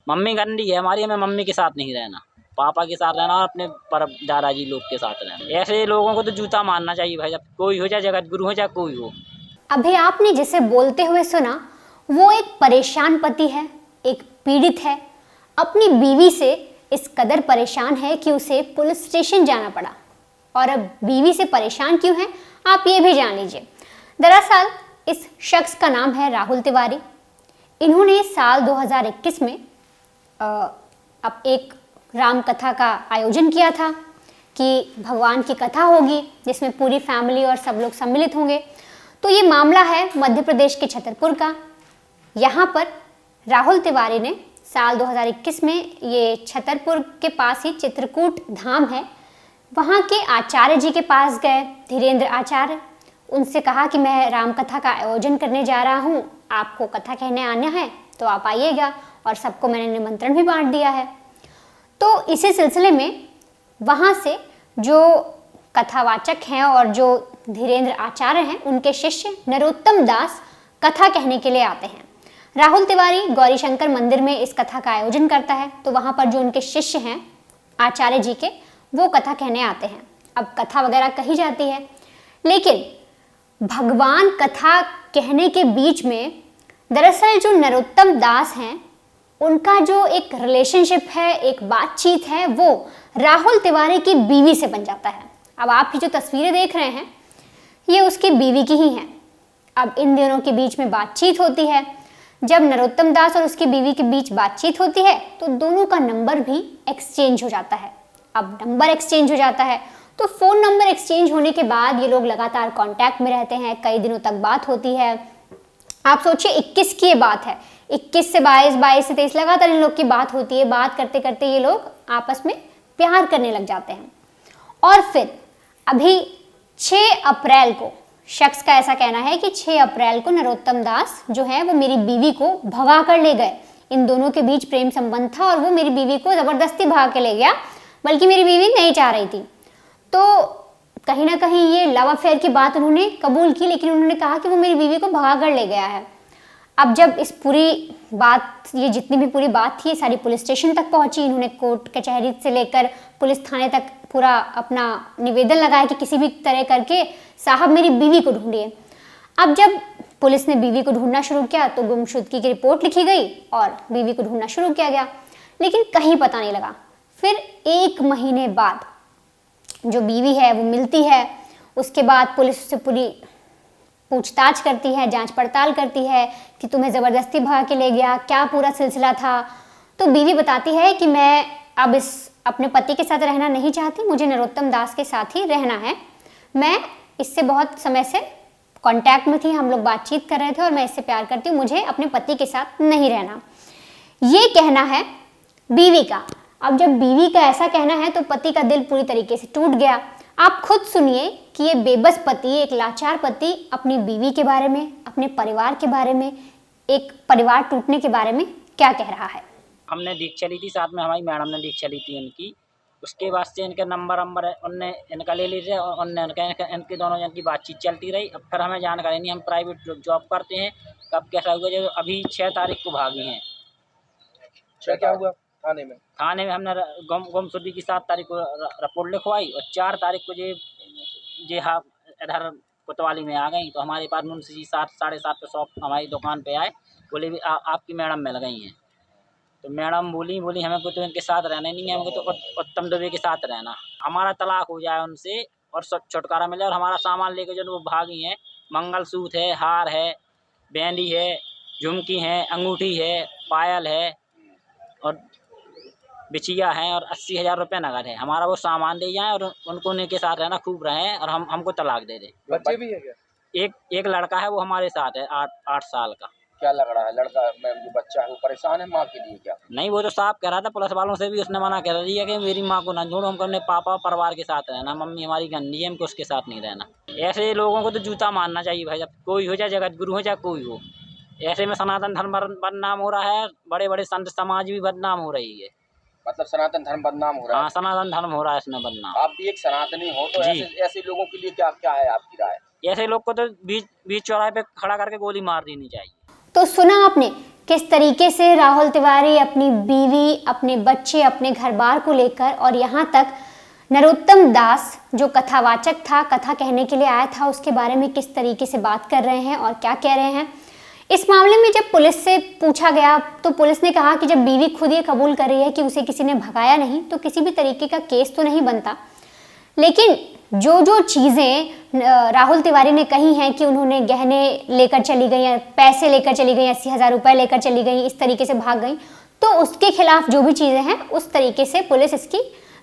Mummy गंदी है हमारी, हमें मम्मी के साथ नहीं रहना, पापा के साथ रहना और अपने पर दादाजी लोग के साथ रहना। ऐसे लोगों को तो जूता मारना चाहिए भाई, जब कोई हो, चाहे जगत गुरु हो, चाहे कोई हो। अभी आपने जिसे बोलते हुए सुना वो एक परेशान पति है, एक पीड़ित है, अपनी बीवी से इस कदर परेशान है कि उसे पुलिस स्टेशन जाना पड़ा। और अब बीवी से परेशान क्यों है आप ये भी जान लीजिए। दरअसल इस शख्स का नाम है राहुल तिवारी। इन्होंने साल 2021 में अब एक राम कथा का आयोजन किया था कि भगवान की कथा होगी जिसमें पूरी फैमिली और सब लोग सम्मिलित होंगे। तो ये मामला है मध्य प्रदेश के छतरपुर का। यहाँ पर राहुल तिवारी ने साल 2021 में, ये छतरपुर के पास ही चित्रकूट धाम है, वहाँ के आचार्य जी के पास गए, धीरेन्द्र आचार्य। उनसे कहा कि मैं राम कथा का आयोजन करने जा रहा हूँ, आपको कथा कहने आना है तो आप आइएगा, और सबको मैंने निमंत्रण भी बांट दिया है। तो इसी सिलसिले में वहाँ से जो कथावाचक हैं और जो धीरेन्द्र आचार्य हैं, उनके शिष्य नरोत्तम दास कथा कहने के लिए आते हैं। राहुल तिवारी गौरी शंकर मंदिर में इस कथा का आयोजन करता है, तो वहाँ पर जो उनके शिष्य हैं आचार्य जी के, वो कथा कहने आते हैं। अब कथा वगैरह कही जाती है, लेकिन भगवान कथा कहने के बीच में दरअसल जो नरोत्तम दास हैं, उनका जो एक रिलेशनशिप है, एक बातचीत है, वो राहुल तिवारी की बीवी से बन जाता है। अब आप जो तस्वीरें देख रहे हैं ये उसकी बीवी की ही हैं। अब इन दोनों के बीच में बातचीत होती है। जब नरोत्तम दास और उसकी बीवी के बीच बातचीत होती है तो दोनों का नंबर भी एक्सचेंज हो जाता है। अब नंबर एक्सचेंज हो जाता है तो फ़ोन नंबर एक्सचेंज होने के बाद ये लोग लगातार कांटेक्ट में रहते हैं, कई दिनों तक बात होती है। आप सोचिए 21 की ये बात है, 21 से 22, 22 से 23 लगातार इन लोग की बात होती है। बात करते करते ये लोग आपस में प्यार करने लग जाते हैं। और फिर अभी 6 अप्रैल को, शख्स का ऐसा कहना है कि 6 अप्रैल को नरोत्तम दास जो है वो मेरी बीवी को भगा कर ले गए। इन दोनों के बीच प्रेम संबंध था और वो मेरी बीवी को ज़बरदस्ती भगा के ले गया, बल्कि मेरी बीवी नहीं चाह रही थी। तो कहीं ना कहीं ये लव अफेयर की बात उन्होंने कबूल की, लेकिन उन्होंने कहा कि वो मेरी बीवी को भगा कर ले गया है। अब जब इस पूरी बात, ये जितनी भी पूरी बात थी, सारी पुलिस स्टेशन तक पहुंची। इन्होंने कोर्ट कचहरी से लेकर पुलिस थाने तक पूरा अपना निवेदन लगाया कि किसी भी तरह करके साहब मेरी बीवी को ढूंढिए। अब जब पुलिस ने बीवी को ढूंढना शुरू किया तो गुमशुदगी की रिपोर्ट लिखी गई और बीवी को ढूंढना शुरू किया गया, लेकिन कहीं पता नहीं लगा। फिर 1 महीने बाद जो बीवी है वो मिलती है। उसके बाद पुलिस उससे पूरी पूछताछ करती है, जांच पड़ताल करती है कि तुम्हें ज़बरदस्ती भगा के ले गया, क्या पूरा सिलसिला था। तो बीवी बताती है कि मैं अब इस अपने पति के साथ रहना नहीं चाहती, मुझे नरोत्तम दास के साथ ही रहना है। मैं इससे बहुत समय से कांटेक्ट में थी, हम लोग बातचीत कर रहे थे और मैं इससे प्यार करती हूँ, मुझे अपने पति के साथ नहीं रहना। ये कहना है बीवी का। अब जब बीवी का ऐसा कहना है तो पति का दिल पूरी तरीके से टूट गया। आप खुद सुनिए कि ये बेबस पति, एक लाचार पति अपनी बीवी के बारे में, अपने परिवार के बारे में, एक परिवार टूटने के बारे में क्या कह रहा है। हमने दीक्षा ली थी, साथ में हमारी मैडम ने दीक्षा ली थी इनकी। उसके बाद से इनके नंबर उनने इनका ले ली थे और उनने इनके दोनों जन की बातचीत चलती रही। अब फिर हमें जानकारी नहीं, हम प्राइवेट जॉब करते हैं, कब कैसा हुआ। जो अभी 6 तारीख को भागी हैं। क्या हुआ थाने में? थाने में हमने गुमशुदगी की 7 तारीख को रिपोर्ट लिखवाई और 4 तारीख को ये हाँ इधर कोतवाली में आ गई। तो हमारे पास मुंशी जी 7, साढ़े 7 पे शॉप हमारी दुकान पे आए, बोले भी आपकी मैडम मिल गई हैं। तो मैडम बोली हमें को तो इनके साथ रहना नहीं है, हमको तो उत्तम दुबे के साथ रहना। हमारा तलाक हो जाए उनसे और सब छुटकारा मिले और हमारा सामान लेकर जो वो भागी हैं। मंगलसूत्र है, हार है, बेंदी है, झुमकी है, अंगूठी है, पायल है और बिछिया है और 80,000 रुपये नगद है। हमारा वो सामान दे जाएं और उनको उनके साथ रहना, खूब रहें और हमको तलाक दे दें। बच्चे भी है क्या? एक लड़का है, वो हमारे साथ है, 8 साल का। क्या लग रहा है लड़का में जो बच्चा है वो परेशान है माँ के लिए क्या? नहीं, वो तो साफ कह रहा था, पुलिस वालों से भी उसने मना कर दिया कि मेरी माँ को ना छोड़ो, हमको अपने पापा परिवार के साथ रहना, मम्मी हमारी गंदी है, हमको उसके साथ नहीं रहना। ऐसे लोगों को तो जूता मारना चाहिए भाई, जब कोई हो, चाहे जगत गुरु हो, चाहे कोई हो। ऐसे में सनातन धर्म बदनाम हो रहा है, बड़े बड़े संत समाज भी बदनाम हो रही है। मतलब सनातन धर्म बदनाम हो रहा है? हाँ, सनातन धर्म हो रहा है इसमें बदनाम। आप भी एक सनातनी हो तो ऐसे लोगों के लिए क्या है आपकी राय? ऐसे लोग को तो बीच चौराहे पे खड़ा करके गोली मार देनी चाहिए। तो सुना आपने किस तरीके से राहुल तिवारी अपनी बीवी, अपने बच्चे, अपने घर बार को लेकर और यहाँ तक नरोत्तम दास जो कथावाचक था, कथा कहने के लिए आया था, उसके बारे में किस तरीके से बात कर रहे हैं और क्या कह रहे हैं। इस मामले में जब पुलिस से पूछा गया तो पुलिस ने कहा कि जब बीवी खुद ये कबूल कर रही है कि उसे किसी ने भगाया नहीं तो किसी भी तरीके का केस तो नहीं बनता। लेकिन जो जो चीज़ें राहुल तिवारी ने कही हैं कि उन्होंने गहने लेकर चली गई, पैसे लेकर चली गई, 80,000 रुपये लेकर चली गई, इस तरीके से भाग गई, तो उसके खिलाफ जो भी चीज़ें हैं उस तरीके से पुलिस इसकी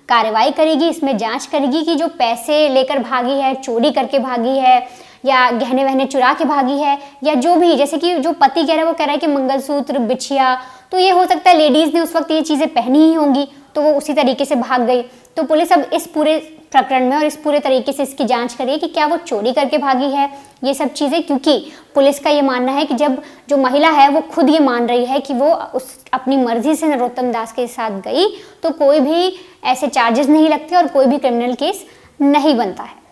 कार्रवाई करेगी, इसमें जांच करेगी कि जो पैसे लेकर भागी है, चोरी करके भागी है या गहने वहने चुरा के भागी है, या जो भी, जैसे कि जो पति कह रहा है वो कह रहा है कि मंगलसूत्र, बिछिया, तो ये हो सकता है लेडीज़ ने उस वक्त ये चीज़ें पहनी ही होंगी तो वो उसी तरीके से भाग गई। तो पुलिस अब इस पूरे प्रकरण में और इस पूरे तरीके से इसकी जांच करिए कि क्या वो चोरी करके भागी है, ये सब चीज़ें, क्योंकि पुलिस का ये मानना है कि जब जो महिला है वो खुद ये मान रही है कि वो उस अपनी मर्जी से नरोत्तम दास के साथ गई तो कोई भी ऐसे चार्जेस नहीं लगते और कोई भी क्रिमिनल केस नहीं बनता है।